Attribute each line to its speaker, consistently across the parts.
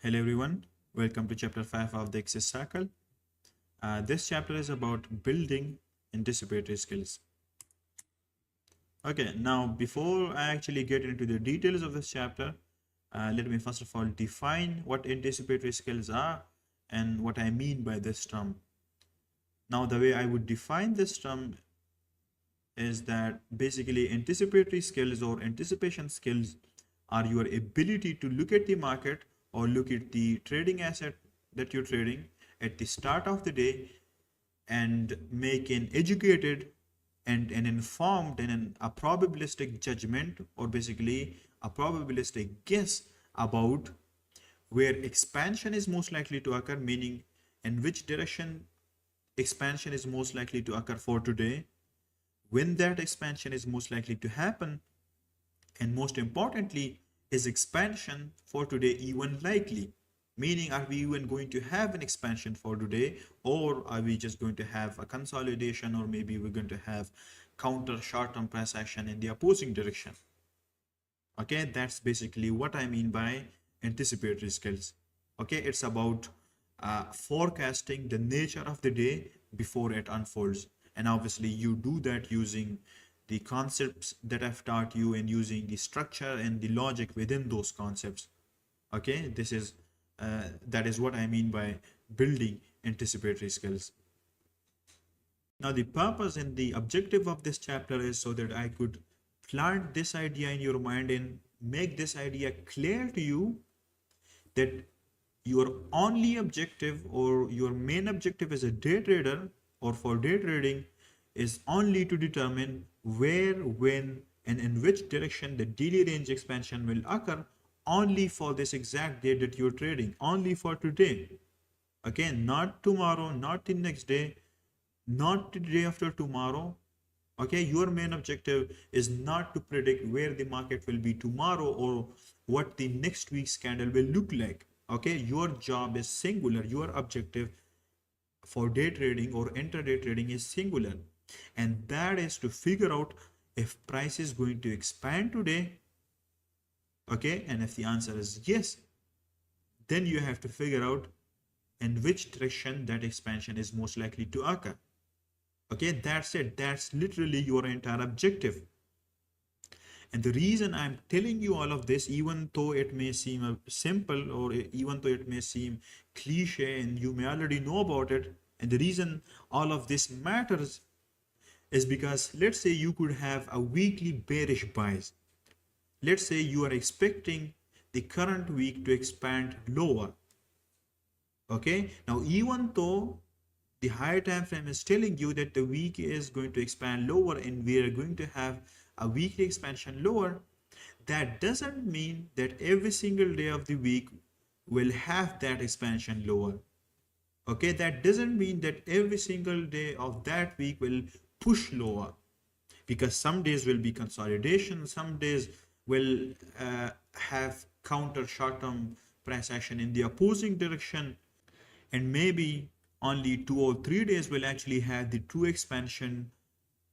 Speaker 1: Hello everyone, welcome to chapter 5 of the Access Circle. This chapter is about building anticipatory skills. Okay, now before I actually get into the details of this chapter, let me first of all define what anticipatory skills are and what I mean by this term. Now, the way I would define this term is that basically anticipatory skills or anticipation skills are your ability to look at the market or look at the trading asset that you're trading at the start of the day and make an educated and an informed and a probabilistic judgment, or basically a probabilistic guess about where expansion is most likely to occur, meaning in which direction expansion is most likely to occur for today, when that expansion is most likely to happen, and most importantly, is expansion for today even likely? Meaning, are we even going to have an expansion for today, or are we just going to have a consolidation, or maybe we're going to have counter short-term price action in the opposing direction? Okay, that's basically what I mean by anticipatory skills. Okay, it's about forecasting the nature of the day before it unfolds. And obviously, you do that using the concepts that I've taught you and using the structure and the logic within those concepts. Okay, that is what I mean by building anticipatory skills. Now, the purpose and the objective of this chapter is so that I could plant this idea in your mind and make this idea clear to you that your only objective or your main objective as a day trader or for day trading is only to determine where, when, and in which direction the daily range expansion will occur only for this exact day that you're trading, only for today. Okay, not tomorrow, not the next day, not the day after tomorrow. Okay, your main objective is not to predict where the market will be tomorrow or what the next week's candle will look like. Okay, your job is singular. Your objective for day trading or intraday trading is singular, and that is to figure out if price is going to expand today. Okay, and if the answer is yes, then you have to figure out in which direction that expansion is most likely to occur. Okay, that's it. That's literally your entire objective. And the reason I'm telling you all of this, even though it may seem simple or even though it may seem cliche and you may already know about it, and the reason all of this matters is because let's say you could have a weekly bearish bias. Let's say you are expecting the current week to expand lower. Okay, now even though the higher time frame is telling you that the week is going to expand lower and we are going to have a weekly expansion lower, that doesn't mean that every single day of the week will have that expansion lower. Okay, that doesn't mean that every single day of that week will push lower, because some days will be consolidation, some days will have counter short-term price action in the opposing direction, and maybe only 2 or 3 days will actually have the true expansion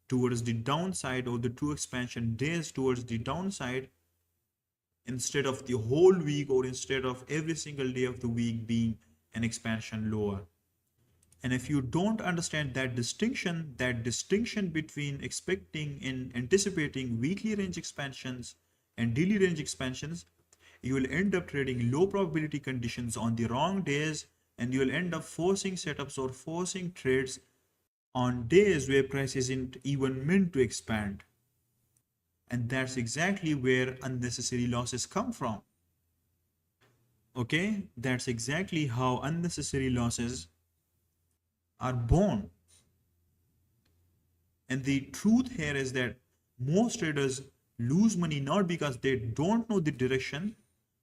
Speaker 1: towards the downside, or the true expansion days towards the downside, instead of the whole week or instead of every single day of the week being an expansion lower. And if you don't understand that distinction between expecting and anticipating weekly range expansions and daily range expansions, you will end up trading low probability conditions on the wrong days, and you will end up forcing setups or forcing trades on days where price isn't even meant to expand. And that's exactly where unnecessary losses come from. Okay, that's exactly how unnecessary losses are born. And the truth here is that most traders lose money not because they don't know the direction,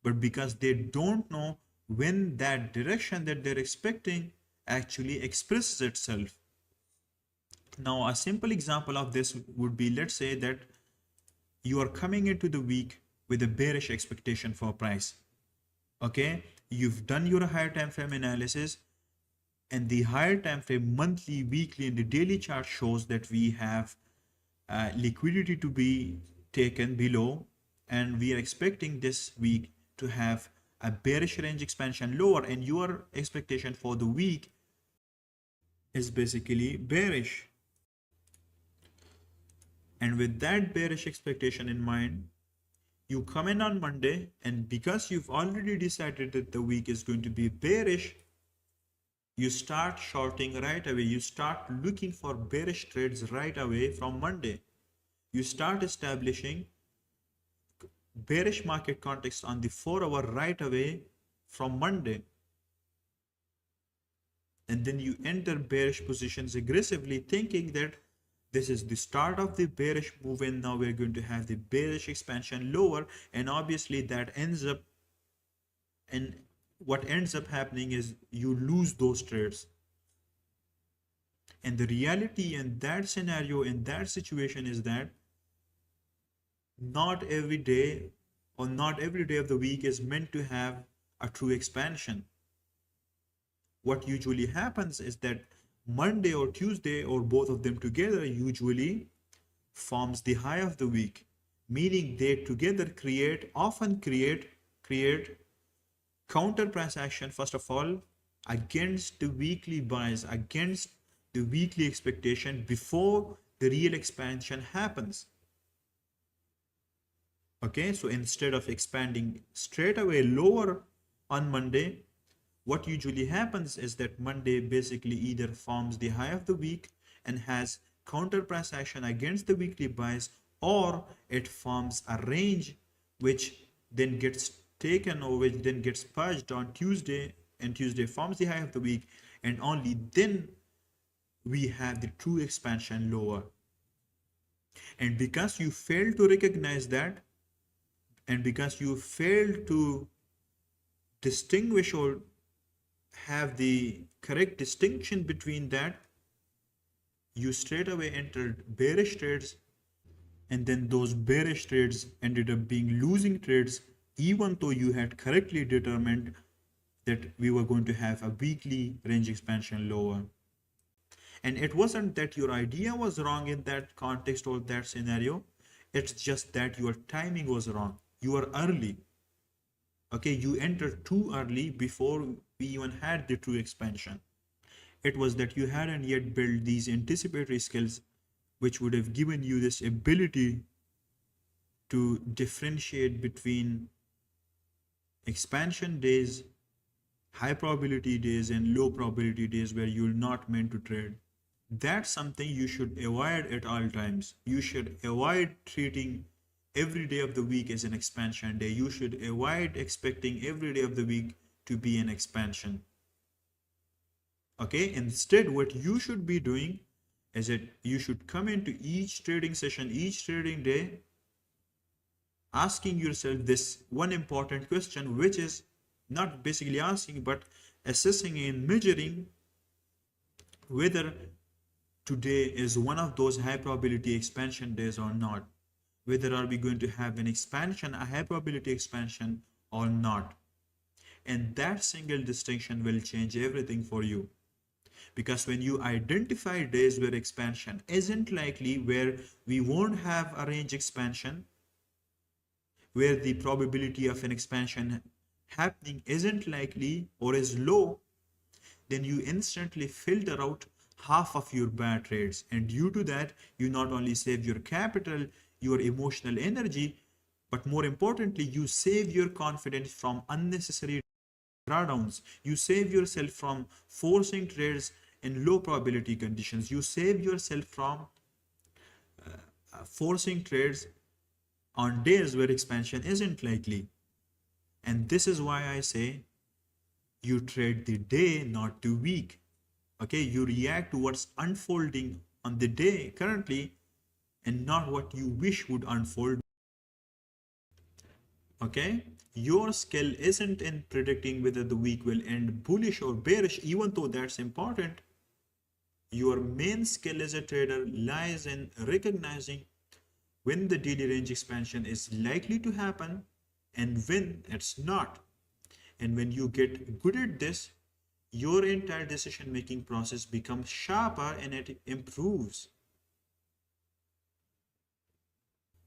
Speaker 1: but because they don't know when that direction that they're expecting actually expresses itself. Now, a simple example of this would be, let's say that you are coming into the week with a bearish expectation for price. Okay, you've done your higher time frame analysis, and the higher time frame monthly, weekly, and the daily chart shows that we have liquidity to be taken below, and we are expecting this week to have a bearish range expansion lower, and your expectation for the week is basically bearish. And with that bearish expectation in mind, you come in on Monday, and because you've already decided that the week is going to be bearish, you start shorting right away. You start looking for bearish trades right away from Monday. You start establishing bearish market context on the 4-hour right away from Monday. And then you enter bearish positions aggressively, thinking that this is the start of the bearish move, and now we're going to have the bearish expansion lower. And obviously that ends up, and what ends up happening is you lose those trades. And the reality in that scenario, in that situation, is that not every day or not every day of the week is meant to have a true expansion. What usually happens is that Monday or Tuesday or both of them together usually forms the high of the week, meaning they together often create counter price action, first of all, against the weekly buys, against the weekly expectation before the real expansion happens. Okay, so instead of expanding straight away lower on Monday, what usually happens is that Monday basically either forms the high of the week and has counter price action against the weekly buys, or it forms a range which then gets taken, or which then gets purged on Tuesday, and Tuesday forms the high of the week, and only then we have the true expansion lower. And because you fail to recognize that, and because you fail to distinguish or have the correct distinction between that, you straight away entered bearish trades, and then those bearish trades ended up being losing trades, even though you had correctly determined that we were going to have a weekly range expansion lower. And it wasn't that your idea was wrong in that context or that scenario, it's just that your timing was wrong. You were early. Okay, you entered too early before we even had the true expansion. It was that you hadn't yet built these anticipatory skills, which would have given you this ability to differentiate between expansion days, high probability days, and low probability days where you're not meant to trade. That's something you should avoid at all times. You should avoid treating every day of the week as an expansion day. You should avoid expecting every day of the week to be an expansion. Okay, instead what you should be doing is that you should come into each trading session, each trading day, asking yourself this one important question, which is not basically asking but assessing and measuring whether today is one of those high probability expansion days or not. Whether are we going to have an expansion, a high probability expansion or not. And that single distinction will change everything for you. Because when you identify days where expansion isn't likely, where we won't have a range expansion, where the probability of an expansion happening isn't likely or is low, then you instantly filter out half of your bad trades. And due to that, you not only save your capital, your emotional energy, but more importantly, you save your confidence from unnecessary drawdowns. You save yourself from forcing trades in low probability conditions. You save yourself from forcing trades on days where expansion isn't likely. And this is why I say you trade the day, not the week. Okay, you react to what's unfolding on the day currently and not what you wish would unfold. Okay, your skill isn't in predicting whether the week will end bullish or bearish, even though that's important. Your main skill as a trader lies in recognizing when the daily range expansion is likely to happen and when it's not. And when you get good at this, your entire decision making process becomes sharper and it improves.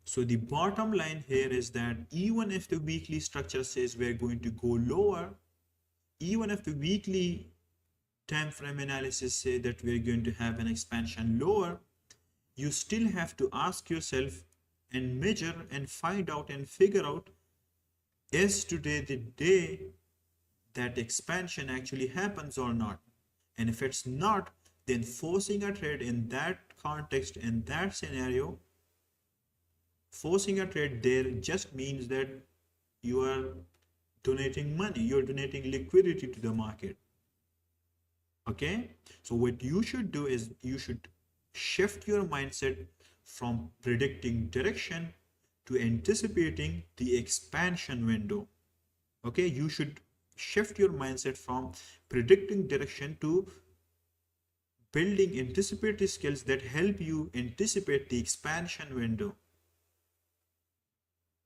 Speaker 1: So the bottom line here is that even if the weekly structure says we're going to go lower, even if the weekly time frame analysis say that we're going to have an expansion lower, you still have to ask yourself and measure and find out and figure out, is today the day that expansion actually happens or not? And if it's not, then forcing a trade in that context, in that scenario, forcing a trade there just means that you are donating money, you're donating liquidity to the market. Okay, so what you should do is you should shift your mindset from predicting direction to anticipating the expansion window. Okay, you should shift your mindset from predicting direction to building anticipatory skills that help you anticipate the expansion window.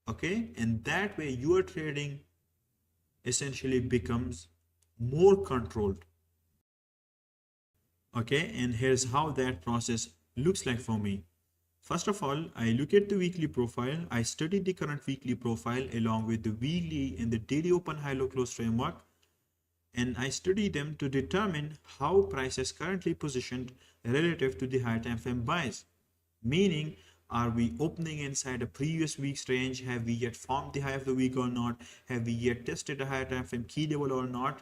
Speaker 1: Okay, and that way your trading essentially becomes more controlled. Okay, and here's how that process looks like for me. First of all, I look at the weekly profile. I study the current weekly profile along with the weekly and the daily open high low close framework, and I study them to determine how price is currently positioned relative to the high time frame buys. Meaning, are we opening inside a previous week's range? Have we yet formed the high of the week or not? Have we yet tested a higher time frame key level or not?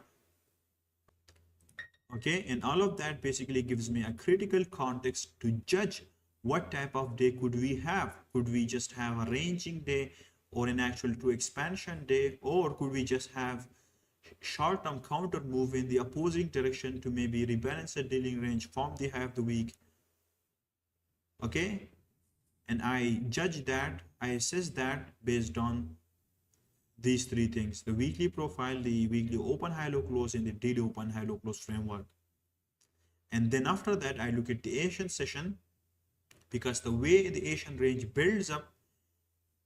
Speaker 1: Okay, and all of that basically gives me a critical context to judge what type of day could we have. Could we just have a ranging day or an actual true expansion day, or could we just have short-term counter move in the opposing direction to maybe rebalance the dealing range, form the high of the week? Okay, and I judge that, I assess that based on these three things: the weekly profile, the weekly open high low close, and the daily open high low close framework. And then after that, I look at the Asian session, because the way the Asian range builds up,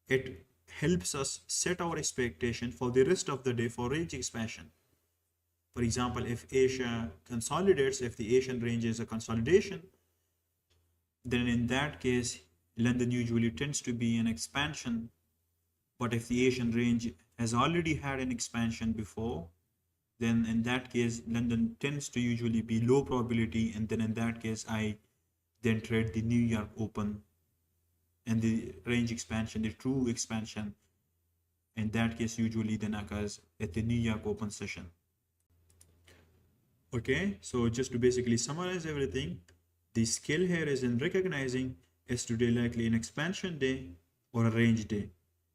Speaker 1: it helps us set our expectation for the rest of the day for range expansion. For example, if Asia consolidates, if the Asian range is a consolidation, then in that case, London usually tends to be an expansion. But if the Asian range has already had an expansion before, then in that case, London tends to usually be low probability. And then in that case, I then trade the New York Open and the range expansion, the true expansion. In that case, usually then occurs at the New York Open session. Okay, so just to basically summarize everything, the skill here is in recognizing is today likely an expansion day or a range day.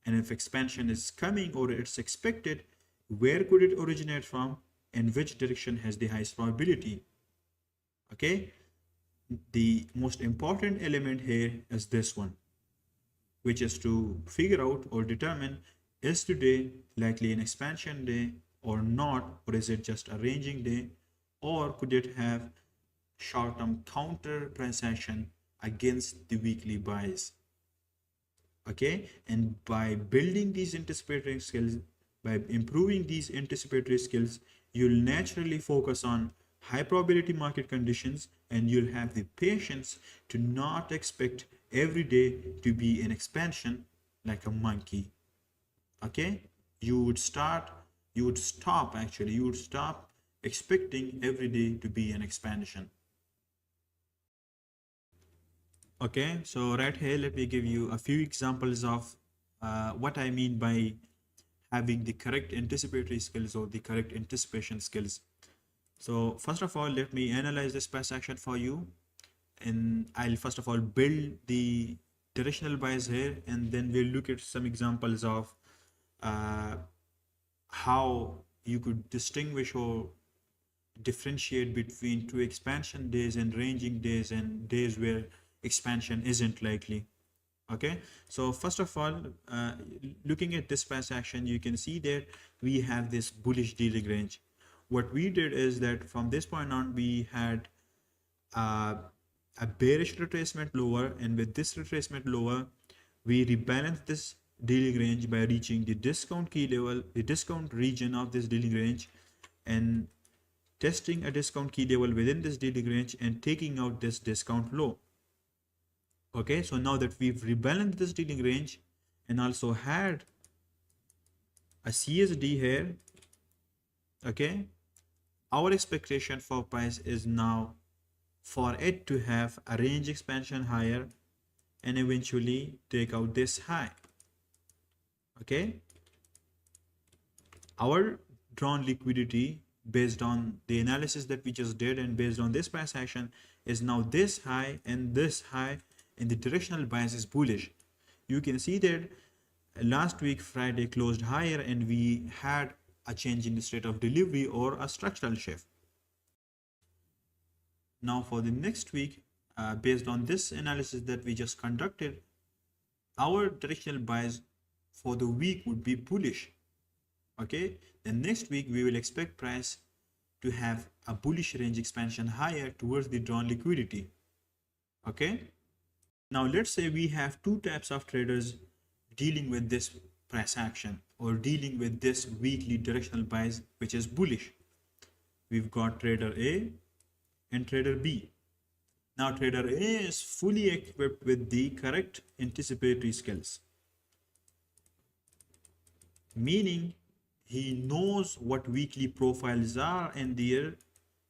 Speaker 1: And if expansion is coming or it's expected, where could it originate from and which direction has the highest probability? Okay, the most important element here is this one, which is to figure out or determine, is today likely an expansion day or not, or is it just a ranging day, or could it have short-term counter transaction against the weekly buys? Okay, and by building these anticipatory skills, by improving these anticipatory skills, you'll naturally focus on high probability market conditions, and you'll have the patience to not expect every day to be an expansion like a monkey. Okay, you would stop expecting every day to be an expansion. Okay, so right here, let me give you a few examples of what I mean by having the correct anticipatory skills or the correct anticipation skills. So first of all, let me analyze this price action for you, and I'll first of all build the directional bias here, and then we'll look at some examples of how you could distinguish or differentiate between two expansion days and ranging days and days where expansion isn't likely. Okay, so first of all, looking at this price action, you can see that we have this bullish dealing range. What we did is that from this point on, we had a bearish retracement lower, and with this retracement lower, we rebalanced this dealing range by reaching the discount key level, the discount region of this dealing range, and testing a discount key level within this dealing range and taking out this discount low. Okay, so now that we've rebalanced this dealing range and also had a CSD here, okay, our expectation for price is now for it to have a range expansion higher and eventually take out this high. Okay, our drawn liquidity based on the analysis that we just did and based on this price action is now this high and this high, and the directional bias is bullish. You can see that last week Friday closed higher and we had a change in the state of delivery or a structural shift. Now for the next week, based on this analysis that we just conducted, our directional bias for the week would be bullish. Okay, then next week we will expect price to have a bullish range expansion higher towards the drawn liquidity. Okay, now let's say we have two types of traders dealing with this price action or dealing with this weekly directional bias which is bullish. We've got trader A and trader B. Now trader A is fully equipped with the correct anticipatory skills, meaning he knows what weekly profiles are and their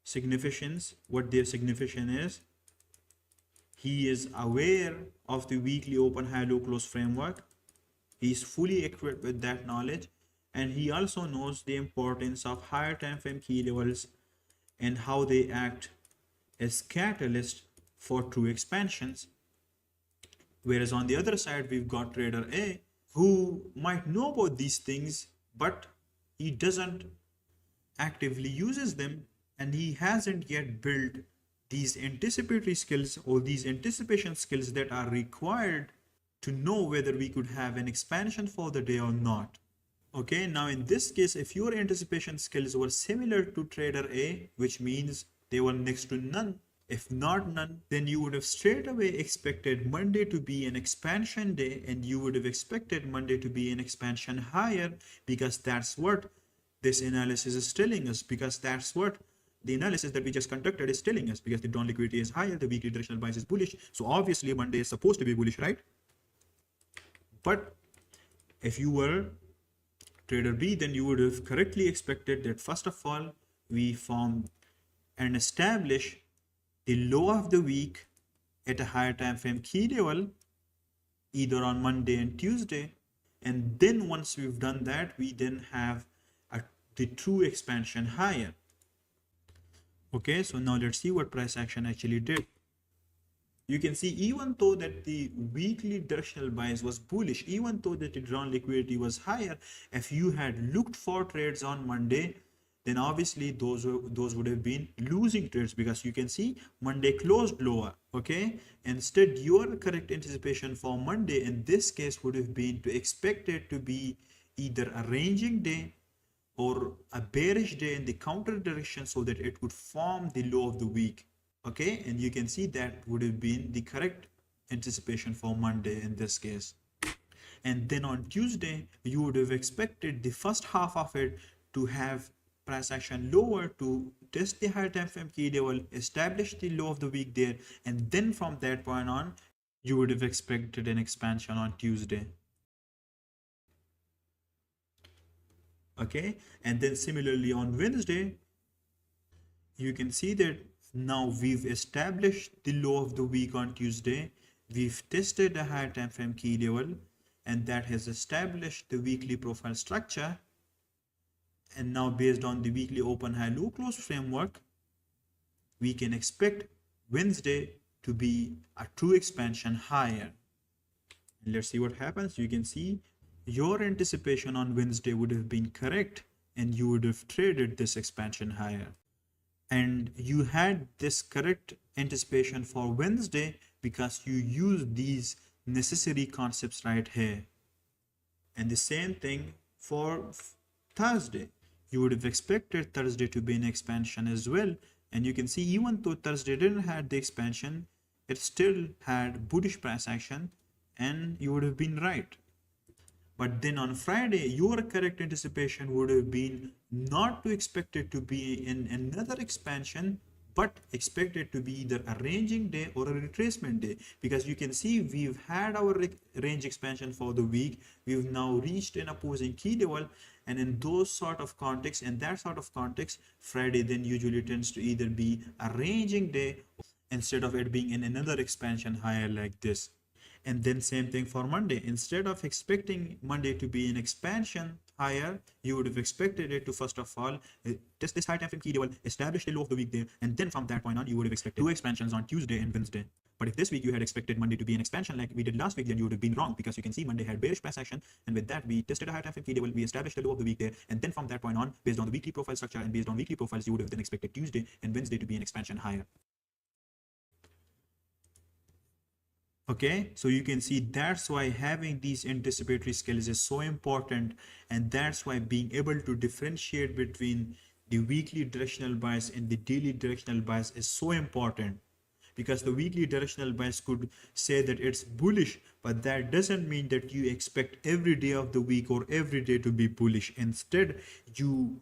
Speaker 1: significance, what their significance is. He is aware of the weekly open high low close framework. He is fully equipped with that knowledge, and he also knows the importance of higher time frame key levels and how they act as catalyst for true expansions. Whereas on the other side, we've got trader A who might know about these things, but he doesn't actively uses them, and he hasn't yet built these anticipatory skills or these anticipation skills that are required to know whether we could have an expansion for the day or not. Okay, now in this case, if your anticipation skills were similar to trader A, which means they were next to none, if not none, then you would have straight away expected Monday to be an expansion day, and you would have expected Monday to be an expansion higher, because that's what this analysis is telling us, because that's what the analysis that we just conducted is telling us, because the drawn liquidity is higher, the weekly directional bias is bullish. So obviously Monday is supposed to be bullish, right? But if you were trader B, then you would have correctly expected that first of all, we form and establish the low of the week at a higher time frame key level, either on Monday and Tuesday. And then once we've done that, we then have the true expansion higher. Okay, so now let's see what price action actually did. You can see even though that the weekly directional bias was bullish, even though that the drawn liquidity was higher, if you had looked for trades on Monday, then obviously those would have been losing trades, because you can see Monday closed lower. Okay, instead your correct anticipation for Monday in this case would have been to expect it to be either a ranging day or a bearish day in the counter direction, so that it would form the low of the week. Okay, and you can see that would have been the correct anticipation for Monday in this case. And then on Tuesday, you would have expected the first half of it to have price action lower to test the higher time frame key level, establish the low of the week there, and then from that point on, you would have expected an expansion on Tuesday. Okay, and then similarly on Wednesday, you can see that now we've established the low of the week on Tuesday. We've tested a higher time frame key level, and that has established the weekly profile structure. And now based on the weekly open high low close framework, we can expect Wednesday to be a true expansion higher. And let's see what happens. You can see your anticipation on Wednesday would have been correct, and you would have traded this expansion higher. And you had this correct anticipation for Wednesday because you used these necessary concepts right here. And the same thing for Thursday. You would have expected Thursday to be an expansion as well. And you can see even though Thursday didn't have the expansion, it still had bullish price action, and you would have been right. But then on Friday, your correct anticipation would have been not to expect it to be in another expansion, but expect it to be either a ranging day or a retracement day, because you can see we've had our range expansion for the week. We've now reached an opposing key level, and in those sort of context, and that sort of context, Friday then usually tends to either be a ranging day instead of it being in another expansion higher like this. And then same thing for Monday. Instead of expecting Monday to be an expansion higher, you would have expected it to first of all test this high time frame key level, establish the low of the week there, and then from that point on, you would have expected two expansions on Tuesday and Wednesday. But if this week you had expected Monday to be an expansion like we did last week, then you would have been wrong, because you can see Monday had bearish price action, and with that we tested a high time frame key level, we established the low of the week there, and then from that point on, based on the weekly profile structure and based on weekly profiles, you would have then expected Tuesday and Wednesday to be an expansion higher. Okay, so you can see that's why having these anticipatory skills is so important, and that's why being able to differentiate between the weekly directional bias and the daily directional bias is so important, because the weekly directional bias could say that it's bullish, but that doesn't mean that you expect every day of the week or every day to be bullish. Instead, you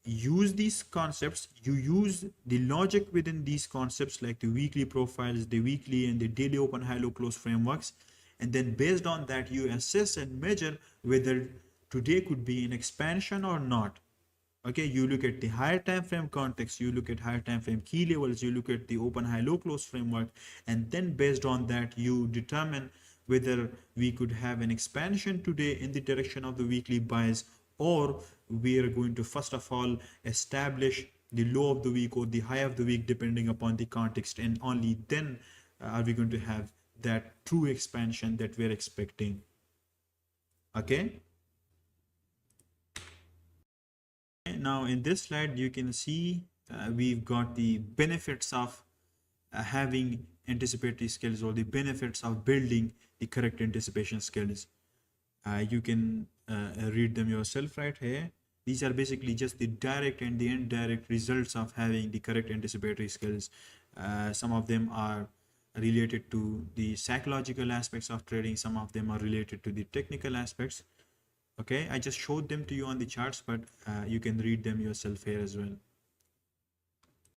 Speaker 1: use these concepts, you use the logic within these concepts like the weekly profiles, the weekly and the daily open high low close frameworks, and then based on that you assess and measure whether today could be an expansion or not. Okay, you look at the higher time frame context, you look at higher time frame key levels, you look at the open high low close framework, and then based on that you determine whether we could have an expansion today in the direction of the weekly bias, or we are going to first of all establish the low of the week or the high of the week depending upon the context, and only then are we going to have that true expansion that we're expecting. Okay, now in this slide you can see we've got the benefits of having anticipatory skills, or the benefits of building the correct anticipation skills. You can read them yourself right here. These are basically just the direct and the indirect results of having the correct anticipatory skills. Some of them are related to the psychological aspects of trading, some of them are related to the technical aspects. Okay, I just showed them to you on the charts, but you can read them yourself here as well.